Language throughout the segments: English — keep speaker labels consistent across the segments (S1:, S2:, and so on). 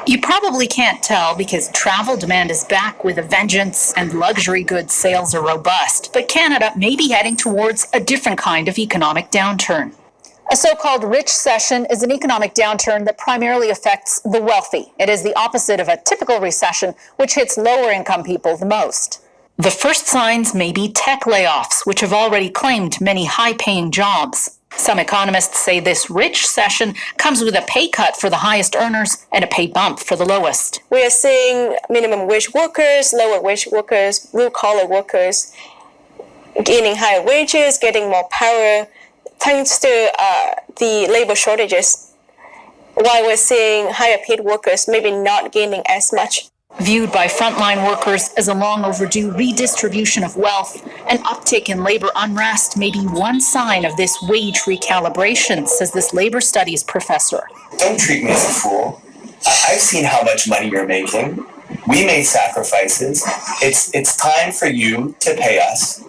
S1: You probably can't tell because travel demand is back with a vengeance and luxury goods sales are robust. But Canada may be heading towards a different kind of economic downturn. A so-called recession is an economic downturn that primarily affects the wealthy. It is the opposite of a typical recession, which hits lower-income people the most. The first signs may be tech layoffs, which have already claimed many high-paying jobs. Some economists say this recession comes with a pay cut for the highest earners and a pay bump for the lowest.
S2: We are seeing minimum wage workers, lower wage workers, blue-collar workers gaining higher wages, getting more power, thanks to the labor shortages, while we're seeing higher paid workers maybe not gaining as much.
S1: Viewed by frontline workers as a long overdue redistribution of wealth, an uptick in labor unrest may be one sign of this wage recalibration, says this labor studies professor.
S3: Don't treat me as a fool. I've seen how much money you're making. We made sacrifices. It's time for you to pay us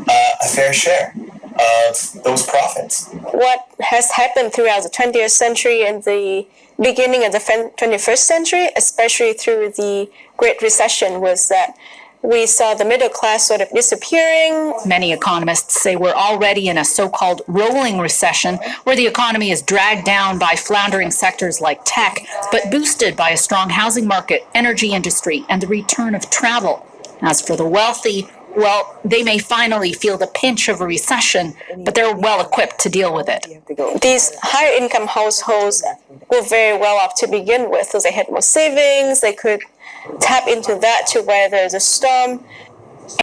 S3: a fair share of those profits.
S2: What has happened throughout the 20th century and the beginning of the 21st century, especially through the Great Recession, was that we saw the middle class sort of disappearing.
S1: Many economists say we're already in a so-called rolling recession where the economy is dragged down by floundering sectors like tech, but boosted by a strong housing market, energy industry, and the return of travel. As for the wealthy, well, they may finally feel the pinch of a recession, but they're well equipped to deal with it.
S2: These higher income households were very well off to begin with, so they had more savings, they could tap into that to weather the storm.